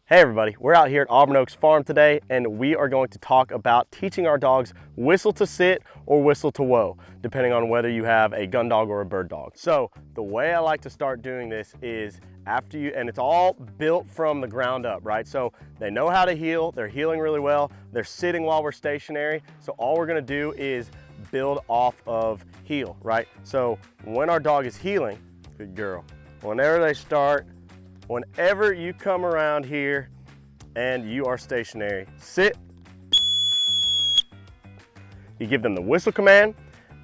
Hey everybody, we're out here at Auburn Oaks Farm today and we are going to talk about teaching our dogs whistle to sit or whistle to whoa, depending on whether you have a gun dog or a bird dog. So the way I like to start doing this is after you, and it's all built from the ground up, right? So they know how to heel, they're heeling really well, they're sitting while we're stationary. So all we're gonna do is build off of heel, right? So when our dog is heeling, good girl, whenever they start, whenever you come around here and you are stationary, sit. You give them the whistle command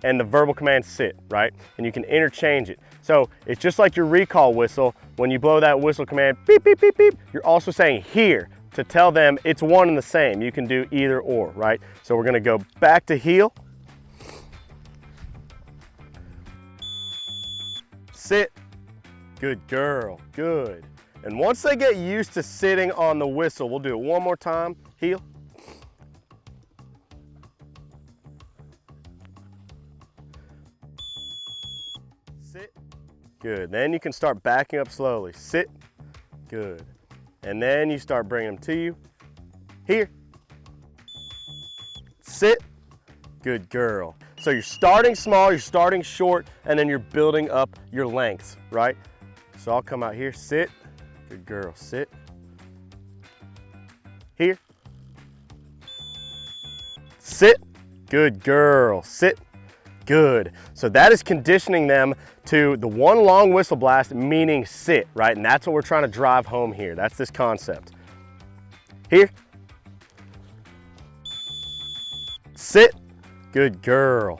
and the verbal command sit, right? And you can interchange it. So it's just like your recall whistle. When you blow that whistle command, beep, beep, beep, beep, you're also saying here to tell them it's one and the same. You can do either or, right? So we're gonna go back to heel. Sit. Good girl, good. And once they get used to sitting on the whistle, we'll do it one more time. Heel. Sit. Good. Then you can start backing up slowly. Sit. Good. And then you start bringing them to you. Here. Sit. Good girl. So you're starting small, you're starting short, and then you're building up your lengths, right? So I'll come out here, sit. Good girl, sit. Here. Sit. Good girl, sit. Good. So that is conditioning them to the one long whistle blast, meaning sit, right? And that's what we're trying to drive home here. That's this concept. Here. Sit. Good girl.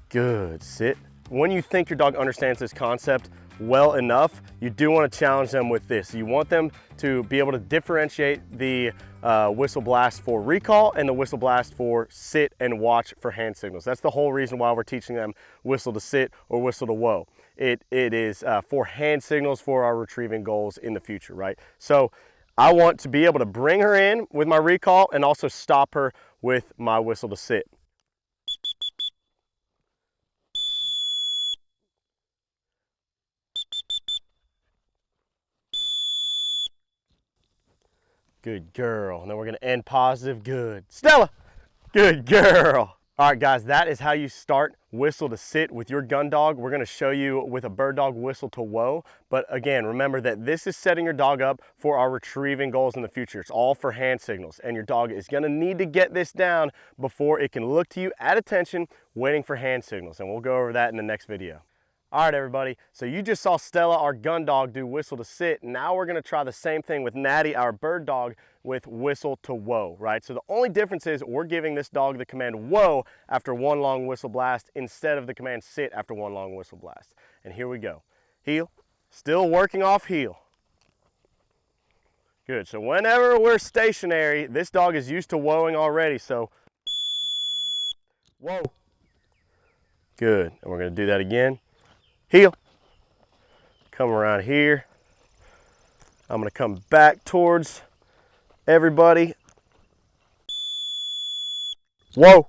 Good, sit. When you think your dog understands this concept well enough, you do want to challenge them with this. You want them to be able to differentiate the whistle blast for recall and the whistle blast for sit and watch for hand signals. That's the whole reason why we're teaching them whistle to sit or whistle to whoa. It is for hand signals for our retrieving goals in the future, right? So I want to be able to bring her in with my recall and also stop her with my whistle to sit. Good girl. And then we're gonna end positive. Good. Stella. Good girl. All right, guys, that is how you start whistle to sit with your gun dog. We're gonna show you with a bird dog whistle to whoa. But again, remember that this is setting your dog up for our retrieving goals in the future. It's all for hand signals. And your dog is gonna need to get this down before it can look to you at attention, waiting for hand signals. And we'll go over that in the next video. All right, everybody, so you just saw Stella, our gun dog, do whistle to sit. Now we're gonna try the same thing with Natty, our bird dog, with whistle to whoa, right? So the only difference is we're giving this dog the command whoa after one long whistle blast instead of the command sit after one long whistle blast. And here we go. Heel, still working off heel. Good, so whenever we're stationary, this dog is used to whoaing already, so whoa. Good, and we're gonna do that again. Heel, come around here. I'm gonna come back towards everybody. Whoa,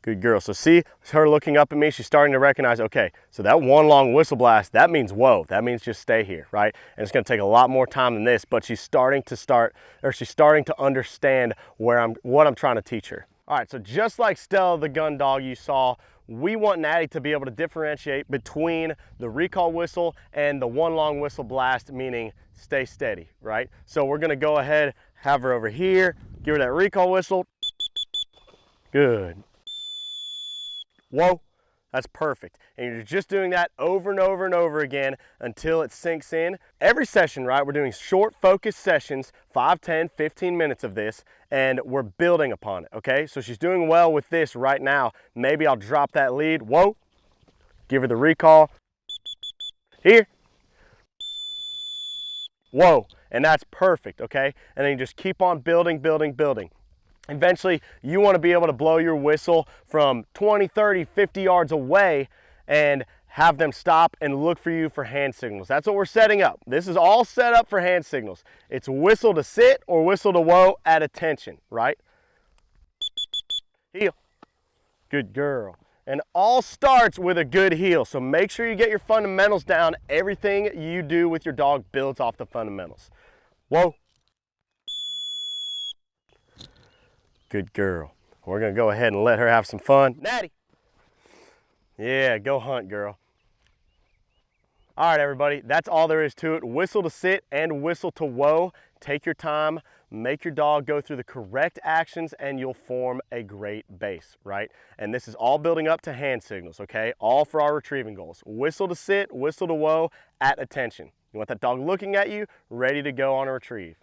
good girl. So see her looking up at me, she's starting to recognize, okay, so that one long whistle blast, that means whoa, that means just stay here, right? And it's gonna take a lot more time than this, but she's starting to understand what I'm trying to teach her. All right, so just like Stella, the gun dog you saw, we want Natty to be able to differentiate between the recall whistle and the one long whistle blast, meaning stay steady, right? So we're gonna go ahead, have her over here, give her that recall whistle. Good. Whoa, that's perfect. And you're just doing that over and over and over again until it sinks in. Every session, right, we're doing short focused sessions, 5, 10, 15 minutes of this, and we're building upon it, okay? So she's doing well with this right now. Maybe I'll drop that lead. Whoa, give her the recall. Here. Whoa, and that's perfect, okay? And then you just keep on building, building, building. Eventually, you want to be able to blow your whistle from 20, 30, 50 yards away and have them stop and look for you for hand signals. That's what we're setting up. This is all set up for hand signals. It's whistle to sit or whistle to whoa at attention, right? Heel. Good girl. And all starts with a good heel. So make sure you get your fundamentals down. Everything you do with your dog builds off the fundamentals. Whoa. Good girl. We're gonna go ahead and let her have some fun. Natty. Yeah, go hunt, girl. All right, everybody, that's all there is to it. Whistle to sit and whistle to whoa. Take your time, make your dog go through the correct actions, and you'll form a great base, right? And this is all building up to hand signals, okay? All for our retrieving goals. Whistle to sit, whistle to whoa, at attention. You want that dog looking at you, ready to go on a retrieve.